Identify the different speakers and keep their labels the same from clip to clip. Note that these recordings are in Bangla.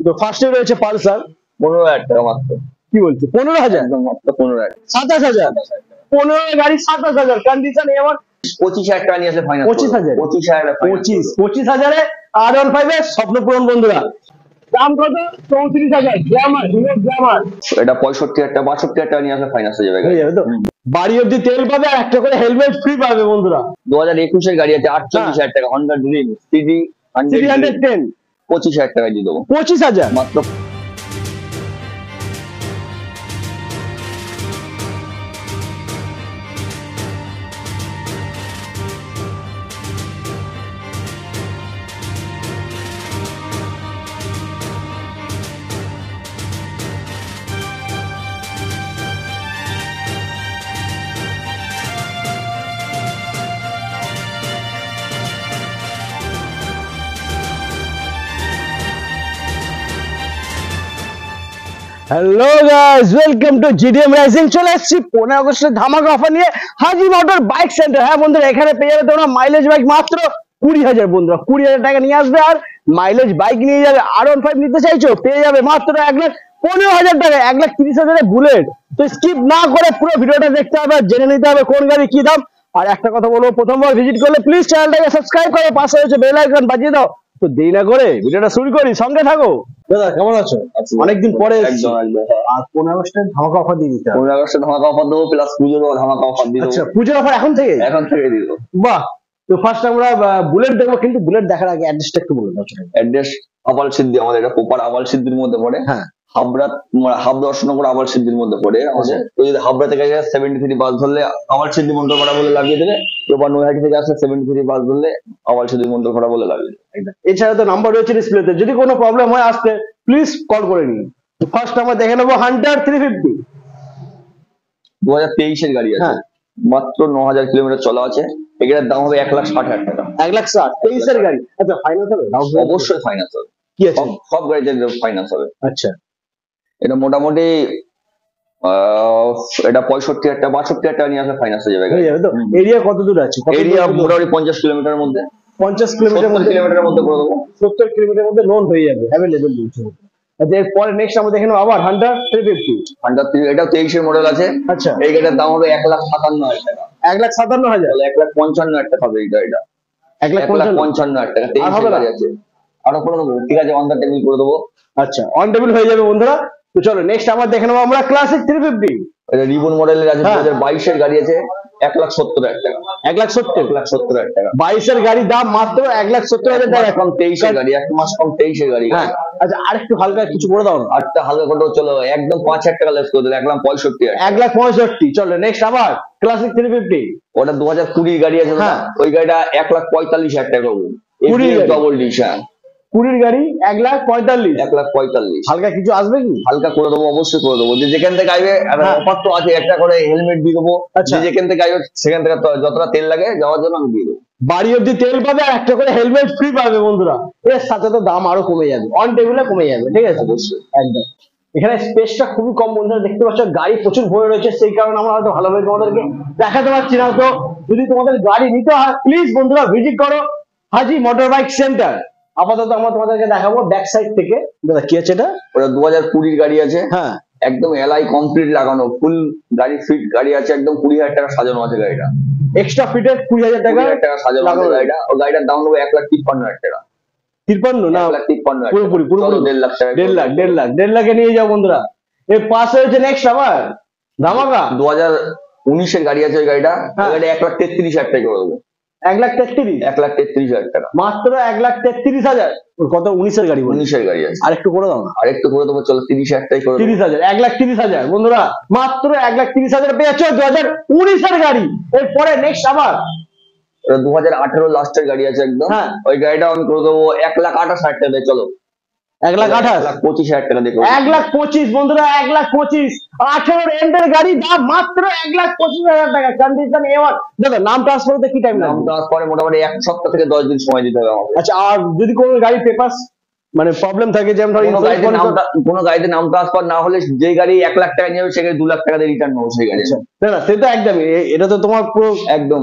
Speaker 1: তো ফার্স্টে রয়েছে পালসার
Speaker 2: 15,000 টাকা মাত্র।
Speaker 1: কি বলছো 15,000?
Speaker 2: একদম মাত্র 15,000।
Speaker 1: 27,000? 15 গাড়ি 27,000 কন্ডিশন এবার
Speaker 2: 25,000 টাকা নিয়ে আসলে ফাইনাল।
Speaker 1: 25,000?
Speaker 2: 25,000
Speaker 1: এ R15 এর স্বপ্ন পূরণ বন্ধুরা। দাম কত? 34,000 গ্ল্যামার, হিরো গ্ল্যামার।
Speaker 2: এটা 65,000 টাকা 62,000 টাকা নিয়ে আসলে ফাইনাল হয়ে যাবে।
Speaker 1: হয়ে যাবে তো? বাড়ি অবধি তেল পাবে আর একটা করে হেলমেট ফ্রি পাবে বন্ধুরা।
Speaker 2: 2021 এর গাড়ি আছে 48,000 টাকা Honda Dream CD
Speaker 1: 310
Speaker 2: 25,000 টাকা দিয়ে দেবো
Speaker 1: 25,000
Speaker 2: মাত্র।
Speaker 1: Hello guys, welcome to GDM rising. চলে এসেছি 15 আগস্টের ধামাকা অফার নিয়ে হাজি মোটর বাইক সেন্টার। হ্যাঁ বন্ধুরা, এখানে পেয়ে যাবে তোমরা মাইলেজ বাইক মাত্র 20,000 বন্ধুরা। 20,000 টাকা নিয়ে আসবে আর মাইলেজ বাইক নিয়ে যাবে। R15 নিতে চাইছো, পেয়ে যাবে মাত্র 1,15,000 টাকা, 1,30,000 বুলেট। তো স্কিপ না করে পুরো ভিডিওটা দেখতে হবে, জেনে নিতে হবে কোন গাড়ি কি দাম। আর একটা কথা বলবো, প্রথমবার ভিজিট করলে প্লিজ চ্যানেলটাকে সাবস্ক্রাইব করো, পাশে রয়েছে বেল আইকন বাজিয়ে দাও। তো দেরি না করে ভিডিওটা শুরু করি, সঙ্গে থাকো। দাদা কেমন আছো? অনেকদিন পরে
Speaker 2: একদম একদম।
Speaker 1: আর 15 আগস্টের ধামাকা অফার দিয়ে দিতে হবে।
Speaker 2: 15 আগস্টে ধামাকা অফার দেবো, প্লাস পুজোর ধামাকা অফার দিয়ে দেবো।
Speaker 1: আচ্ছা, পুজোর অফার এখন থেকে
Speaker 2: দিয়ে দেবো।
Speaker 1: বাহ। তো ফার্স্ট আমরা বুলেট দেখবো, কিন্তু বুলেট দেখার আগে অ্যাড্রেসটা একটু বলে দাও।
Speaker 2: অ্যাড্রেস আবাল সিদ্ধি, আমাদের এটা প্রপার আবাল সিদ্ধির মধ্যে পড়ে।
Speaker 1: হ্যাঁ,
Speaker 2: হাব দর্শনগর আবাল সিদ্ধির মধ্যে পড়ে আমাদের। তো যদি হাবড়া থেকে আসে 73 বাস ধরলে আবাল সিদ্ধি মন্ডলপাড়া বলে লাগিয়ে দেবে। এবার নৈহাটি থেকে আসলে 73 বাস ধরলে আবাল সিদ্ধি মন্ডলপাড়া বলে লাগিয়ে দেবে।
Speaker 1: এছাড়া তো নাম্বার রয়েছে ডিসপ্লেতে, যদি কোনো প্রবলেম হয় আসতে প্লিজ কল করে নিন। ফার্স্ট আমরা দেখে নেবো হান্টার 350
Speaker 2: 2023 এর গাড়ি আছে। মাত্র 9,000 কিলোমিটার চলা আছে। এটার দাম হবে 1,60,000 টাকা।
Speaker 1: 1,60,000 23 এর গাড়ি। আচ্ছা, ফাইনান্স হবে?
Speaker 2: অবশ্যই ফাইন্যান্স হবে।
Speaker 1: কি আছে?
Speaker 2: সব গাড়িতে ফাইন্যান্স হবে।
Speaker 1: আচ্ছা,
Speaker 2: এটা মোটামুটি এটা 65,000 টাকা 62,000 টাকা নিয়ে আসলে ফাইন্যান্স হয়ে যাবে।
Speaker 1: হয়ে যাবে তো? এরিয়া কত দূর আছে?
Speaker 2: এরিয়া মোটামুটি 50 কিলোমিটার মধ্যে।
Speaker 1: 50 কিলোমিটার মধ্যে
Speaker 2: করে দেবো।
Speaker 1: 70 কিলোমিটার মধ্যে লোন হয়ে যাবে, অ্যাভেলেবল রয়েছে। আচ্ছা, এরপরে নেক্সট আমরা দেখে নেবো আবার হান্টার 350।
Speaker 2: এটাও 23 এর মডেল আছে।
Speaker 1: আচ্ছা,
Speaker 2: এই গাড়িটার দাম হবে 1,57,000 টাকা।
Speaker 1: 1,57,000?
Speaker 2: 1,55,000 টাকা হবে এই গাড়িটা। 1,55,000 টাকা। 23 এর গাড়ি আছে। আরো করে দেবো, ঠিক আছে, অন দা টেবিল করে দেবো।
Speaker 1: আচ্ছা, অন টেবিল হয়ে যাবে বন্ধুরা। তো চলো নেক্সট আবার দেখে নেবো আমরা ক্লাসিক 350।
Speaker 2: এটা রিবন মডেলের আছে, 2022 এর গাড়ি আছে। 1,70,000 টাকা।
Speaker 1: 1,70,000
Speaker 2: টাকা।
Speaker 1: 22 এর গাড়ি দাম মাত্র 1,70,000 টাকা।
Speaker 2: এখন 23 এর গাড়ি, 1 মাস কম 23 এর গাড়ি।
Speaker 1: হ্যাঁ, আচ্ছা, আরেকটু হালকা কিছু করে দাও না।
Speaker 2: আটটা হালকা করে চলো, একদম 5,000 টাকা লেস করে দেবো। 1,65,000।
Speaker 1: 1,65,000। চলো নেক্সট আবার ক্লাসিক 350।
Speaker 2: ওটা 2020 গাড়ি আছে। ওই গাড়িটা 1,45,000 টাকা করবো।
Speaker 1: 20
Speaker 2: ডবল ডিশন
Speaker 1: 20 গাড়ি 1,45,000।
Speaker 2: 1,45,000।
Speaker 1: হালকা কিছু আসবে কি?
Speaker 2: হালকা করে দেবো, অবশ্যই করে দেবো। যেখান থেকে আইবে অফার তো আছে, একটা করে হেলমেট দিয়ে দেবো। যেখান থেকে আইবে সেখান থেকে যতটা তেল লাগে যাওয়ার জন্য আমি দিয়ে দেবো।
Speaker 1: বাড়ি অব্দি তেল পাবে আর একটা করে হেলমেট ফ্রি পাবে বন্ধুরা। এর সাথে তো দাম আরো কমে যাবে, অন টেবিলে কমে যাবে। ঠিক আছে,
Speaker 2: অবশ্যই
Speaker 1: একদম। এখানে স্পেসটা খুবই কম বন্ধুরা, দেখতে পাচ্ছ গাড়ি প্রচুর ভরে রয়েছে, সেই কারণে আমরা হয়তো ভালোভাবে তোমাদেরকে দেখাতে পারছি না। তো যদি তোমাদের গাড়ি নিতে হয় প্লিজ বন্ধুরা ভিজিট করো হাজি মোটর বাইক সেন্টার। আপাতত আমরা তোমাদেরকে দেখাবো ব্যাক সাইড থেকে। দাদা কি আছে এটা?
Speaker 2: ওটা 2020 গাড়ি আছে।
Speaker 1: হ্যাঁ,
Speaker 2: একদম এলআই কমপ্লিট লাগানো, ফুল গাড়ি ফিট গাড়ি আছে। একদম 20,000 টাকা সাজানো আছে গাড়িটা।
Speaker 1: এক্সট্রা ফিটেড 20,000 টাকা
Speaker 2: সাজানো আছে গাড়িটা। ও গাড়িটার দাম হবে 1,53,000 টাকা।
Speaker 1: 53 না
Speaker 2: 1,53,000
Speaker 1: পুরোপুরি
Speaker 2: 1,50,000 টাকা।
Speaker 1: 1,50,000 লাখে নিয়ে যাও বন্ধুরা। এর পাশে হচ্ছে নেক্সট আবার ধামাকা
Speaker 2: 2019 এর গাড়ি আছে। ওই গাড়িটা 1,33,000 টাকা করে দেবো।
Speaker 1: 1,33,000?
Speaker 2: 1,33,000 টাকা
Speaker 1: মাত্র 1,33,000। কত? 19 এর গাড়ি?
Speaker 2: 19 এর গাড়ি আছে।
Speaker 1: আরেকটু করে দাও না।
Speaker 2: আরেকটু করে দেবো, চলো 30,000 টাকা করে
Speaker 1: 30,000। 1,30,000 বন্ধুরা, মাত্র 1,30,000 পেয়েছো 2019 এর গাড়ি। এরপরে নেক্সট আবার
Speaker 2: 2018 লাস্টের গাড়ি আছে একদম। ওই গাড়িটা আমি করে দেবো 1,28,000 টাকা। চলো
Speaker 1: 1,28,000
Speaker 2: 1,25,000 টাকা দিয়ে
Speaker 1: 1,25,000 বন্ধুরা। 1,25,000 18 এন্ডের গাড়ি দাম মাত্র 1,25,000 টাকা। কন্ডিশন এবার দাদা নাম ট্রান্সফার করতে কি টাইম লাগবে?
Speaker 2: নাম ট্রান্সফারে মোটামুটি 1 সপ্তাহ থেকে 10 দিন সময় দিতে হবে আমাকে।
Speaker 1: আচ্ছা, আর যদি কোনো গাড়ি পেপারস মানে প্রবলেম থাকে, যেমন ধর
Speaker 2: কোনো গাড়িতে নাম ট্রান্সফার না হলে যে গাড়ি 1 লাখ টাকা নিয়ে যাবে সে গাড়ি 2 লাখ টাকা দিয়ে রিটার্ন নেবো সেই গাড়ি।
Speaker 1: না না সে তো একদমই, এটা তো তোমার পুরো
Speaker 2: একদম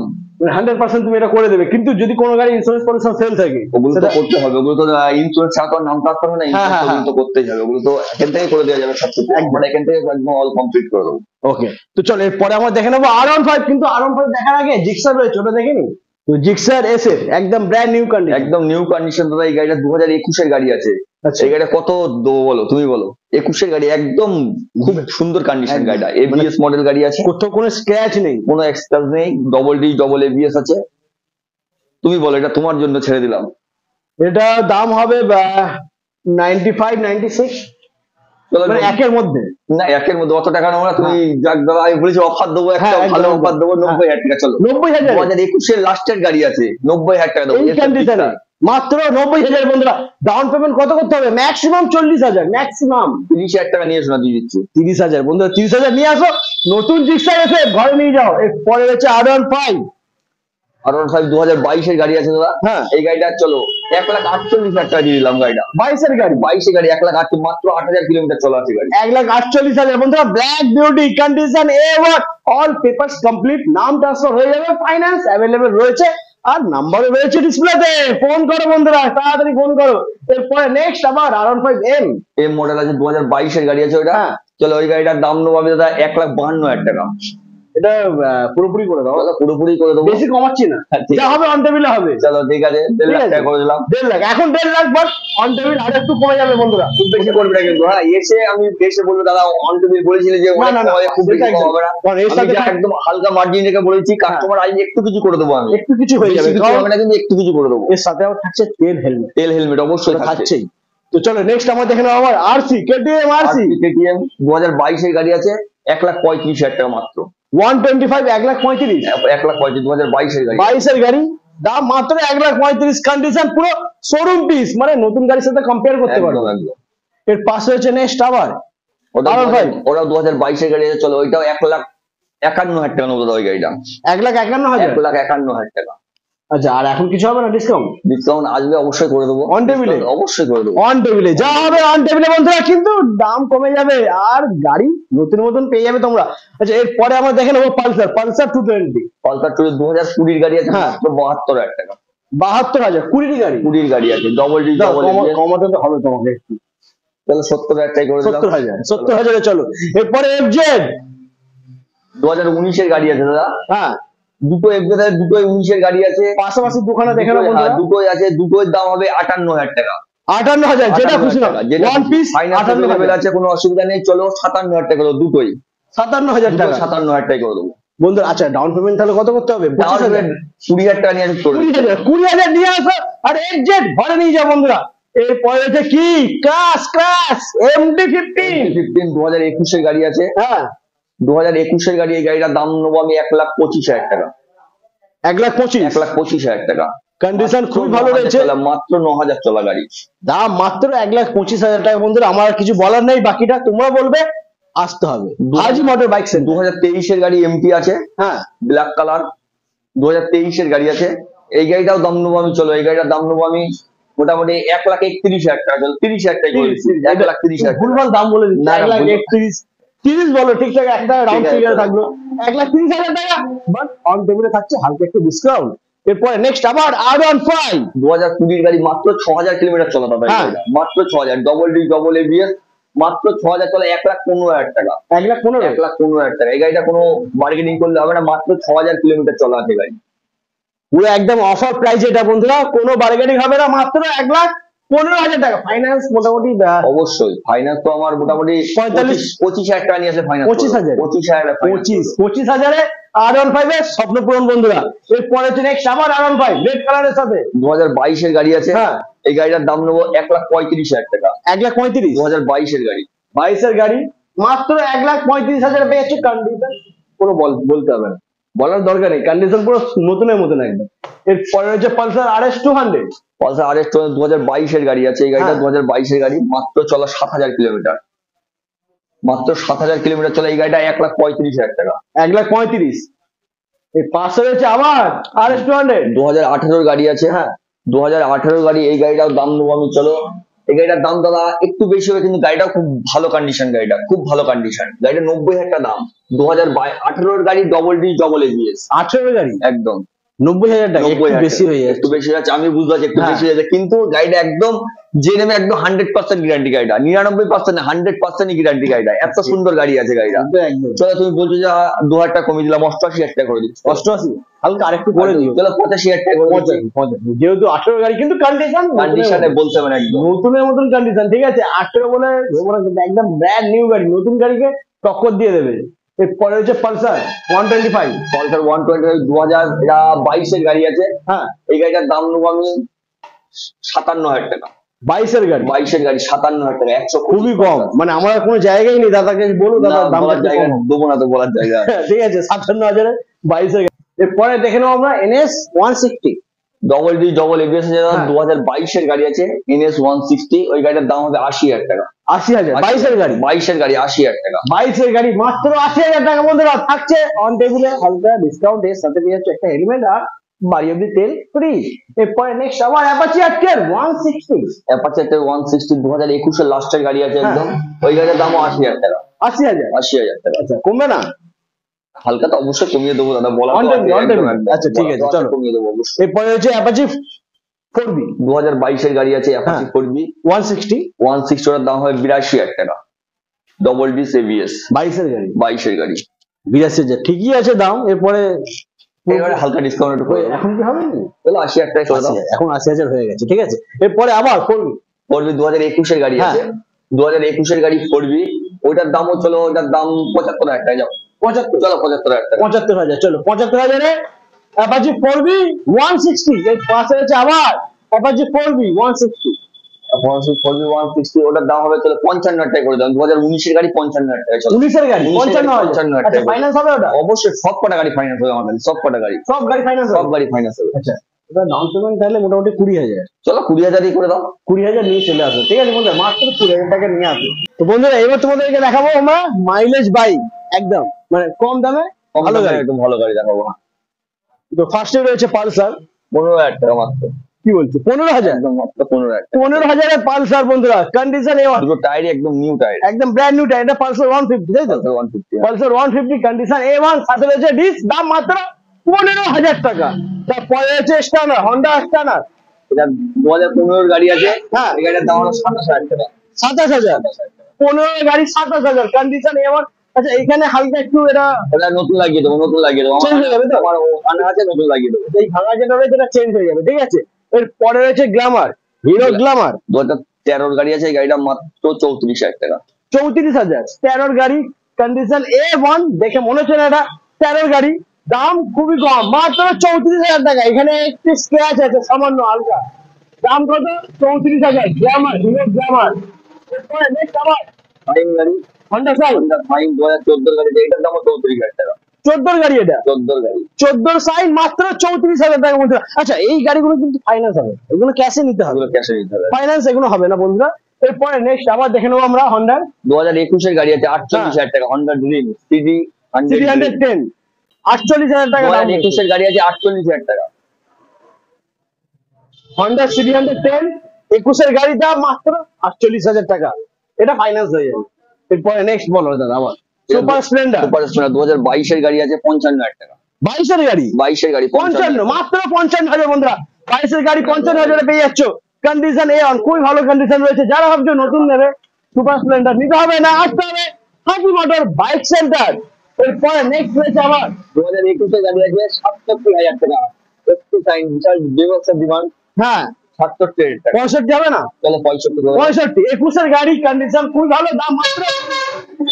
Speaker 1: 100% তুমি এটা করে দেবে, কিন্তু যদি কোনো গাড়ি ইন্স্যুরেন্স পলিসি সেল থাকে
Speaker 2: ওগুলো তো করতে হবে, ওগুলো তো ইন্স্যুরেন্স ছাড়া তো নাম ট্রান্সফার হয় না, ইন্স্যুরেন্স তো করতেই হবে, ওগুলো তো এখান থেকে করে দেওয়া যাবে সবকিছু, একবার এখান থেকে একদম অল কমপ্লিট করে দেবো।
Speaker 1: ওকে, তো চলো এরপরে আমরা দেখে নেবো R15, কিন্তু R15 দেখার আগে জিক্সার রয়েছে, ওটা দেখে নি। তো জিক্সার এসে একদম ব্র্যান্ড নিউ কন্ডিশন,
Speaker 2: একদম নিউ কন্ডিশন দাদা। এই গাড়িটা 2021 এর গাড়ি আছে।
Speaker 1: আচ্ছা।
Speaker 2: এই গাড়িটা কত দেবো বলো, তুমি বলো। 21 এর গাড়ি, একদম খুব সুন্দর কন্ডিশন গাড়িটা, এবিএস মডেল গাড়ি আছে,
Speaker 1: কোথাও কোনো স্ক্র্যাচ নেই,
Speaker 2: কোনো এক্সট্রা নেই, ডবল ডি ডবল এবিএস আছে। তুমি বলো, এটা তোমার জন্য ছেড়ে দিলাম।
Speaker 1: এটা দাম হবে 95-96, মানে একের মধ্যে
Speaker 2: না, একের মধ্যে অত টাকা নেবো না তুমি। যাক দাদা, আমি বলেছি অফার দেবো, একটা ভালো অফার দেবো, 90,000 টাকা। চলো
Speaker 1: 90,000,
Speaker 2: 2021 এর লাস্টের গাড়ি আছে, 90,000 টাকা দেবো
Speaker 1: এই কন্ডিশনে মাত্র 90,000। বন্ধুরা ডাউন পেমেন্ট কত করতে হবে? ম্যাক্সিমাম 40,000, ম্যাক্সিমাম
Speaker 2: 30,000 টাকা নিয়ে এসো না, দিয়ে দিচ্ছি
Speaker 1: 30,000। বন্ধুরা 30,000 নিয়ে আসো, নতুন জিক্সার এসে ঘরে নিয়ে যাও। এরপরে হচ্ছে R15।
Speaker 2: R15 2022 এর গাড়ি আছে দাদা।
Speaker 1: হ্যাঁ,
Speaker 2: এই গাড়িটা চলো 1,48,000 টাকা দিয়ে দিলাম গাড়িটা।
Speaker 1: 22 এর গাড়ি,
Speaker 2: 22 এর গাড়ি 1,08,000, মাত্র 8,000 কিলোমিটার চলা আছে গাড়ি।
Speaker 1: 1,48,000। বন্ধুরা black beauty condition A1, all papers complete, নাম ট্রান্সফার হয়ে যাবে, ফাইন্যান্স অ্যাভেলেবেল রয়েছে, আর নাম্বারও রয়েছে ডিসপ্লেতে। ফোন করো বন্ধুরা, তাড়াতাড়ি ফোন করো। এরপরে নেক্সট আবার R15M
Speaker 2: মডেল আছে, 2022 এর গাড়ি আছে ওইটা। চলো ওই গাড়িটার দাম নেবো আমি দাদা 1,52,000 টাকা।
Speaker 1: এটা পুরোপুরি করে দাও,
Speaker 2: পুরোপুরি করে দেবো,
Speaker 1: বেশি কমাচ্ছি না, যা হবে অন টেবিলে হবে।
Speaker 2: চলো ঠিক আছে, 1.5 লাখ টাকা করে দিলাম।
Speaker 1: 1.5 লাখ, এখন 1.5 লাখ, বাট অন টেবিল আর একটু কমে যাবে বন্ধুরা,
Speaker 2: খুব বেশি করবে না কিন্তু। হ্যাঁ, এসে আমি এসে বলবো দাদা অন টেবিল বলেছিলে যে অনেক কমাবে, খুব বেশি কম হবে না, একদম হালকা মার্জিন রেখে বলেছি। কাস্টমার আইলে একটু কিছু করে দেবো আমি,
Speaker 1: একটু কিছু হয়ে যাবে,
Speaker 2: হবে না কিন্তু একটু কিছু করে দেবো।
Speaker 1: এর সাথে আবার থাকছে তেল হেলমেট,
Speaker 2: অবশ্যই থাকছেই।
Speaker 1: তো চলো নেক্সট আমরা দেখে নেবো আবার কেটিএম
Speaker 2: 2022 এর গাড়ি আছে, 1,35,000 টাকা মাত্র।
Speaker 1: 125, 1,35,000,
Speaker 2: 1,35,000 2022 এর গাড়ি।
Speaker 1: 22 এর গাড়ি, দাম মাত্র 1,35,000, কন্ডিশন পুরো শোরুম পিস, মানে নতুন গাড়ির সাথে কম্পেয়ার করতে পারবো। এর পাশে হচ্ছে নেক্সট আবার
Speaker 2: ওরা 2022 এর গাড়ি আছে। চলো ওইটাও 1,51,000 টাকা নেবো ওই গাড়িটা।
Speaker 1: 1,51,000,
Speaker 2: 1,51,000 টাকা।
Speaker 1: আচ্ছা, আর এখন কিছু হবে না
Speaker 2: ডিসকাউন্ট আসবে, অবশ্যই করে দেবো
Speaker 1: অন টেবিলে,
Speaker 2: অবশ্যই করে দেবো
Speaker 1: অন টেবিলে যা হবে অন টেবিলে বন্ধুরা, কিন্তু দাম কমে যাবে আর গাড়ি নতুন নতুন পেয়ে যাবে তোমরা। আচ্ছা, এরপরে আমরা দেখে নেবো পালসার 220।
Speaker 2: পালসার 2020 এর গাড়ি আছে, মাত্র 72,000 টাকা।
Speaker 1: 72,000, 20 গাড়ি,
Speaker 2: 20 গাড়ি আছে, ডবল ডি ডবল।
Speaker 1: কমাতে তো হবে তোমাকে একটু,
Speaker 2: তাহলে 70,000 টাকা করে দিলাম।
Speaker 1: 70,000 চলো। এরপরে FZ
Speaker 2: 2019 এর গাড়ি আছে দাদা।
Speaker 1: হ্যাঁ,
Speaker 2: দুটো FZ আছে, দুটোই 19 এর গাড়ি আছে,
Speaker 1: পাশাপাশি দুখানা দেখে নেবো বন্ধুরা।
Speaker 2: দুটোই আছে, দুটোর দাম হবে 58,000 টাকা।
Speaker 1: 58,000, যেটা খুশি না, ওয়ান পিস
Speaker 2: 58,000 আছে, কোনো অসুবিধা নেই। চলো 57,000 টাকা করে দুটোই,
Speaker 1: 57,000 টাকা,
Speaker 2: 57,000 টাকা করে দেবো
Speaker 1: বন্ধুরা। আচ্ছা, ডাউন পেমেন্ট তাহলে কত করতে হবে?
Speaker 2: 20,000 টাকা নিয়ে আসো,
Speaker 1: 20,000 নিয়ে আসো, আর FZ ঘরে নিয়ে যাও বন্ধুরা। এরপরে হচ্ছে কি ক্রাশ MD-15
Speaker 2: 2021 এর গাড়ি আছে।
Speaker 1: হ্যাঁ,
Speaker 2: 2021 এর গাড়ি। এই গাড়িটার দাম নেবো আমি 1,25,000 টাকা।
Speaker 1: 1,25,000
Speaker 2: টাকা।
Speaker 1: কন্ডিশন খুবই ভালো রয়েছে,
Speaker 2: মাত্র 9,000 চলা গাড়ি,
Speaker 1: দাম মাত্র 1,25,000 টাকা। বন্ধুরা আমার কিছু বলার নেই, বাকিটা তোমরা বলবে, আসতে হবে হাজি মোটর বাইক সেন্টার।
Speaker 2: 2023 এর গাড়ি MT আছে,
Speaker 1: হ্যাঁ,
Speaker 2: ব্ল্যাক কালার, 2023 এর গাড়ি আছে। এই গাড়িটাও দাম নেবো আমি, চলো এই গাড়িটার দাম নেবো আমি মোটামুটি 1,31,000 টাকা। চলো 30,000 টাকা করে দিচ্ছি, 1,30,000।
Speaker 1: ভুলভাল দাম বলে দিচ্ছি, 1,31,000 বলো, ঠিকঠাক একটা রাউন্ড ফিগার থাকলো, 1,30,000 টাকা, বাট অন টেবিলে থাকছে হালকা একটু ডিসকাউন্ট। এরপরে নেক্সট আবার R15
Speaker 2: 2020 গাড়ি, মাত্র 6,000 কিলোমিটার চলা দাদা, মাত্র 6,000, ডবল ডি ডবল এবিএস, মাত্র 6,000 চলে, 1,15,000 টাকা। 1,15,000 টাকা। এই গাড়িটা কোনো বার্গেনিং করলে হবে না, মাত্র 6,000 কিলোমিটার চলা আছে গাড়ি,
Speaker 1: পুরো একদম অফার প্রাইস এটা বন্ধুরা, কোনো বার্গেনিং হবে না, মাত্র 1,15,000 টাকা। ফাইন্যান্স মোটামুটি
Speaker 2: অবশ্যই, ফাইন্যান্স তো আমার মোটামুটি 45,000 টাকা নিয়ে আসে ফাইন্যান্স।
Speaker 1: 25,000 R15 এর স্বপ্ন পূরণ বন্ধুরা। এরপরে হচ্ছে নেক্সট আবার R15 রেড কালারের সাথে,
Speaker 2: 2022 এর গাড়ি আছে। হ্যাঁ, এই গাড়িটার দাম নেবো 1,35,000 টাকা।
Speaker 1: 1,35,000,
Speaker 2: 2022 এর গাড়ি,
Speaker 1: 22 এর গাড়ি, মাত্র 1,35,000 পেয়েছে। কন্ডিশন কোনো বলতে হবে না, বলার দরকার নেই, কন্ডিশন পুরো নতুনের মতন একদম। এরপরে হচ্ছে পালসার RS200।
Speaker 2: পালসার RS200 2022 এর গাড়ি আছে। এই গাড়িটা 2022 এর গাড়ি, মাত্র চলা 7,000 কিলোমিটার, মাত্র 7,000 কিলোমিটার চলে। এই গাড়িটা 1,35,000 টাকা।
Speaker 1: 1,35,000। এর পাশে রয়েছে আবার RS200
Speaker 2: 2018 গাড়ি আছে। হ্যাঁ, 2018 গাড়ি। এই গাড়িটাও দাম নেবো আমি, চলো এই গাড়িটার দাম দাদা একটু বেশি হবে, কিন্তু গাড়িটা খুব ভালো কন্ডিশন, গাড়িটা খুব ভালো কন্ডিশন। গাড়িটা 90,000 টাকা দাম, 2018 গাড়ি, ডবল ডি ডবল এবিএস।
Speaker 1: 18 গাড়ি
Speaker 2: একদম
Speaker 1: 90,000 টাকা, একটু বেশি হয়ে যাচ্ছে।
Speaker 2: একটু বেশি যাচ্ছে, আমি বুঝতে পারছি একটু
Speaker 1: হ্যাঁ।
Speaker 2: বেশি যাচ্ছে, কিন্তু গাড়িটা একদম যে নেমে একদম 100% গ্যারান্টি গাড়িটা, 99% না 100% গ্যারান্টি গাড়িটা, এত সুন্দর গাড়ি আছে গাড়িটা।
Speaker 1: একদম
Speaker 2: চলো তুমি বলছো যে 2,000 টাকা কমিয়ে দিলাম, 88,000 টাকা করে দিচ্ছি।
Speaker 1: 88 হালকা আরেকটু করে দিও।
Speaker 2: চলো 85,000 টাকা করে দিচ্ছি।
Speaker 1: 85, যেহেতু 18 গাড়ি কিন্তু
Speaker 2: কন্ডিশনে বলতে হবে না, একদম
Speaker 1: নতুনের মতন কন্ডিশন, ঠিক আছে। 18 বলে কিন্তু একদম ব্র্যান্ড নিউ গাড়ি, নতুন গাড়িকে টক্কর দিয়ে দেবে। এরপরে হচ্ছে পালসার 125।
Speaker 2: পালসার 125 2022 এর গাড়ি আছে।
Speaker 1: হ্যাঁ,
Speaker 2: এই গাড়িটার দাম নেবো আমি 57,000 টাকা।
Speaker 1: 22 এর গাড়ি,
Speaker 2: 22 এর গাড়ি 57,000 টাকা, 100
Speaker 1: খুবই কম। মানে আমার কোনো জায়গাই নেই দাদাকে বলো, দাদা দাম
Speaker 2: বলার জায়গা দেবো না, তো বলার জায়গা
Speaker 1: ঠিক আছে। 57,000 22 এর গাড়ি। এরপরে দেখে নেবো আমরা NS 160
Speaker 2: double D double ABS এর
Speaker 1: হ্যাঁ।
Speaker 2: 2022 এর গাড়ি আছে, NS 160। ওই গাড়িটার দাম হবে 80,000 টাকা।
Speaker 1: 80,000 22 এর গাড়ি,
Speaker 2: 22 এর গাড়ি 80,000 টাকা।
Speaker 1: 22 এর গাড়ি মাত্র 80,000 টাকা বন্ধুরা। থাকছে অন টেবিলে হালকা ডিসকাউন্ট, এর সাথে পেয়ে যাচ্ছে একটা হেলমেট আর বাড়ি অব্দি তেল ফ্রি। এরপরে নেক্সট আবার অ্যাপাচি আটকের 160।
Speaker 2: অ্যাপাচি 160 2021 এর লাস্টের গাড়ি আছে একদম। ওই গাড়িটার দামও 80,000 টাকা।
Speaker 1: 80,000
Speaker 2: 80,000 টাকা।
Speaker 1: আচ্ছা, কমবে না?
Speaker 2: হালকা তো অবশ্যই কমিয়ে দেবো দাদা, বলা
Speaker 1: On
Speaker 2: তো
Speaker 1: time,
Speaker 2: আছে,
Speaker 1: on time।
Speaker 2: একদম, একদম।
Speaker 1: আচ্ছা, ঠিক আছে,
Speaker 2: বলা তো
Speaker 1: চলো।
Speaker 2: কমিয়ে দেবো অবশ্যই।
Speaker 1: এরপরে হচ্ছে অ্যাপাচি 4B
Speaker 2: 2022 এর গাড়ি আছে, অ্যাপাচি 4B
Speaker 1: 160
Speaker 2: 160, ওটার দাম হবে 82,000 টাকা। ডবল ডিস এবিএস
Speaker 1: 22 এর গাড়ি
Speaker 2: 22 এর গাড়ি
Speaker 1: 82,000, ঠিকই আছে দাম। এরপরে
Speaker 2: এবারে হালকা ডিসকাউন্ট একটু করে দাও।
Speaker 1: এখন কি হবে?
Speaker 2: চলো 80,000 টাকা করে দাও।
Speaker 1: 80,000, এখন 80,000 হয়ে গেছে, ঠিক আছে। এরপরে আবার 4B
Speaker 2: পড়বে 2021 এর গাড়ি আছে,
Speaker 1: হ্যাঁ।
Speaker 2: 2021 এর গাড়ি পড়বি। ওইটার দামও চলো, ওইটার দাম 75,000 টাকা। যাও
Speaker 1: 75,
Speaker 2: চলো 75,000 টাকা।
Speaker 1: 75,000, চলো 75,000 এ অ্যাপাচি 4B 160। এর পাশে আছে আবার অ্যাপাচি 4B 160।
Speaker 2: পড়বে 160, ওটার দাম হবে চলো 55,000 টাকা করে দাও। 2019 এর গাড়ি 55,000 টাকা। চলো
Speaker 1: 19 এর গাড়ি 55,000।
Speaker 2: 55,000
Speaker 1: আচ্ছা,
Speaker 2: টাকা।
Speaker 1: ফাইনান্স হবে ওটা?
Speaker 2: অবশ্যই সব কটা গাড়ি ফাইন্যান্স হবে আমাদের, সব কটা গাড়ি,
Speaker 1: সব গাড়ি ফাইনান্স
Speaker 2: সব
Speaker 1: হবে?
Speaker 2: গাড়ি ফাইন্যান্স হবে।
Speaker 1: আচ্ছা, ওটা ডাউন পেমেন্ট তাহলে মোটামুটি 20,000।
Speaker 2: চলো 20,000 করে দাও।
Speaker 1: 20,000 নিয়ে চলে আসো, ঠিক আছে বন্ধুরা, মাত্র 20,000 টাকা নিয়ে আসো। তো বন্ধুরা এবার তোমাদেরকে দেখাবো আমরা মাইলেজ বাইক, একদম মানে কম দামে ভালো গাড়ি।
Speaker 2: একদম ভালো গাড়ি দেখাবো।
Speaker 1: তো ফার্স্টে রয়েছে পালসার।
Speaker 2: 15,000 টাকা মাত্র।
Speaker 1: কি বলছো? 15,000?
Speaker 2: একদম মাত্র 15,000 টাকা।
Speaker 1: 15,000 এর পালসার বন্ধুরা, কন্ডিশন A1,
Speaker 2: দুটো টায়ারই একদম নিউ টায়ার।
Speaker 1: একদম ব্র্যান্ড নিউ টায়ার। এটা পালসার 150, তাই তো?
Speaker 2: 150।
Speaker 1: পালসার 150 কন্ডিশন A1, সাথে রয়েছে ডিস্ক, দাম মাত্র 15,000 টাকা। তারপরে রয়েছে স্টানার, হন্ডা স্টানার।
Speaker 2: এটা 2015 এর গাড়ি আছে।
Speaker 1: হ্যাঁ।
Speaker 2: এই গাড়ির দাম হলো 27,000 টাকা।
Speaker 1: 27,000, 15 এর গাড়ি 27,000 কন্ডিশন A1। আচ্ছা, এইখানে হালকা একটু এটা
Speaker 2: এটা নতুন লাগিয়ে দেবো, নতুন লাগিয়ে দেবো।
Speaker 1: Change হয়ে যাবে তো?
Speaker 2: আমার ওখানে আছে, নতুন লাগিয়ে দেবো।
Speaker 1: এই ভাঙা যেটা রয়েছে এটা চেঞ্জ হয়ে যাবে, ঠিক আছে। এরপরে রয়েছে গ্ল্যামার, হিরো গ্ল্যামার
Speaker 2: 2013 এর গাড়ি আছে, এই গাড়িটা মাত্র 34,000 টাকা।
Speaker 1: 34,000। 13 গাড়ি কন্ডিশন A1, দেখে মনে হচ্ছে না এটা 13 গাড়ি, দাম খুবই কম, মাত্র 34,000 টাকা। এখানে একটি স্ক্র্যাচ আছে সামান্য হালকা, দাম কত? 34,000। Glamour, hero Glamour. এরপরে নেক্সট আবার
Speaker 2: ফাইন গাড়ি,
Speaker 1: হন্ডা সাইন,
Speaker 2: ফাইন 2014 এর গাড়ি, এটার দাম 34,000 টাকা।
Speaker 1: 14 গাড়ি, এটা
Speaker 2: 14 গাড়ি
Speaker 1: 14 সাইন, মাত্র 34,000 টাকা বন্ধুরা। আচ্ছা, এই গাড়িগুলো কিন্তু ফাইন্যান্স হবে, এগুলো ক্যাশে নিতে হবে,
Speaker 2: এগুলো ক্যাশে নিতে হবে।
Speaker 1: ফাইন্যান্স এগুলো হবে না বন্ধুরা। এরপরে নেক্সট আবার দেখে নেবো আমরা হন্ডার
Speaker 2: 2021 এর গাড়ি আছে, 48,000 টাকা। হন্ডা ড্রিম সিডি
Speaker 1: 310, 48,000 টাকা দাম।
Speaker 2: 2021 এর গাড়ি আছে, 48,000 টাকা।
Speaker 1: হন্ডা 310 21 এর গাড়ি, দাম মাত্র 48,000 টাকা। এটা ফাইন্যান্স হয়ে যাবে। এরপরে নেক্সট বলো দাদা আবার সুপার স্প্লেন্ডার।
Speaker 2: সুপার স্প্লেন্ডার 2022 এর গাড়ি আছে, 55,000 টাকা।
Speaker 1: 22 এর গাড়ি
Speaker 2: 22 এর গাড়ি
Speaker 1: 55, মাত্র 55,000 বন্ধুরা। 22 এর গাড়ি 55,000 পেয়ে যাচ্ছ। কন্ডিশন A1, খুবই ভালো কন্ডিশন রয়েছে। যারা ভাবছো নতুন নেবে সুপার স্প্লেন্ডার, নিতে হবে না, আসতে হবে হাজি মোটর বাইক সেন্টার। এরপরে নেক্সট রয়েছে আবার
Speaker 2: 2021 এর গাড়ি আছে, 67,000 টাকা। এসপি সাইন বিশাল বিভৎস ডিমান্ড,
Speaker 1: হ্যাঁ
Speaker 2: 67,000 টাকা।
Speaker 1: 65 যাবে না?
Speaker 2: চলো 65 করে দাও।
Speaker 1: 65, 21 এর গাড়ি কন্ডিশন খুবই ভালো, দাম মাত্র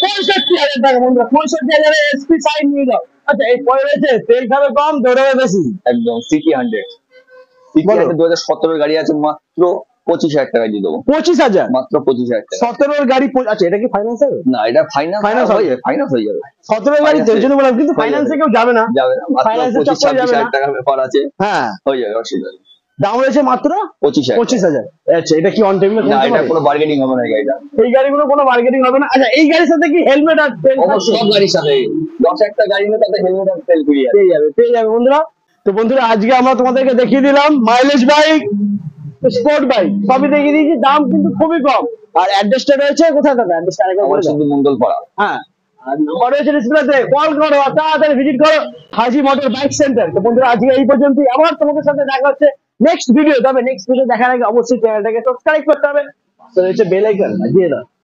Speaker 1: 65,000 টাকা বন্ধুরা। 65,000 এসপি সাইন নিয়ে যাও। আচ্ছা, এই পরে রয়েছে তেল খাবে কম, দৌড়াবে বেশি,
Speaker 2: একদম সিটি 100। সিটি
Speaker 1: বলো।
Speaker 2: 2017 এর গাড়ি আছে, মাত্র 25,000 টাকা দিয়ে দেবো।
Speaker 1: 25,000।
Speaker 2: মাত্র 25,000 টাকা।
Speaker 1: 17 এর গাড়ি আচ্ছা, এটা কি ফাইন্যান্স হবে?
Speaker 2: না, এটা ফাইনান্স
Speaker 1: Finance
Speaker 2: হয়ে যাবে, ফাইনান্স হয়ে যাবে।
Speaker 1: 17 এর গাড়ি
Speaker 2: Finance
Speaker 1: এর জন্য বললাম, কিন্তু
Speaker 2: হয়ে
Speaker 1: ফাইন্যান্সে
Speaker 2: যাবে।
Speaker 1: কেউ যাবে না,
Speaker 2: যাবে না, মাত্র
Speaker 1: Finance এর চক্করে যাবে
Speaker 2: 25,000
Speaker 1: না।
Speaker 2: টাকা ব্যাপার আছে,
Speaker 1: হ্যাঁ,
Speaker 2: হয়ে যাবে, অসুবিধা নেই।
Speaker 1: দাম রয়েছে মাত্র
Speaker 2: 25,000।
Speaker 1: 25,000। আচ্ছা, এটা কি অন টাইমে
Speaker 2: না, এটা কোনো বার্গেনিং হবে না এই গাড়িটা।
Speaker 1: এই গাড়িগুলো কোনো মার্কেটিং হবে না। আচ্ছা, এই গাড়ির সাথে কি হেলমেট আর তেল
Speaker 2: অবশ্যই সব গাড়ির সাথে 10 গাড়ি নিয়ে তাতে হেলমেট আর তেল ফ্রি আছে।
Speaker 1: পেয়ে যাবে বন্ধুরা। তো বন্ধুরা, আজকে আমরা তোমাদেরকে দেখিয়ে দিলাম মাইলেজ বাইক স্পোর্ট বাইক সবই দেখিয়ে দিয়েছি, দাম কিন্তু খুবই কম। আর অ্যাড্রেসটা রয়েছে কোথায় দাদা? অ্যাড্রেসটা আরেকবার বলে দাও।
Speaker 2: শুধু মন্ডল পাড়া।
Speaker 1: হ্যাঁ, আর নাম্বার রয়েছে ডিসপ্লেতে, কল করো আর তাড়াতাড়ি ভিজিট করো হাজি মোটর বাইক সেন্টার। তো বন্ধুরা আজকে এই পর্যন্তই, আবার তোমাদের সাথে দেখা হচ্ছে নেক্সট ভিডিও। তবে নেক্সট ভিডিও দেখার আগে অবশ্যই চ্যানেলটাকে সাবস্ক্রাইব করতে হবে, তো রয়েছে বেল আইকন বাজিয়ে দাও।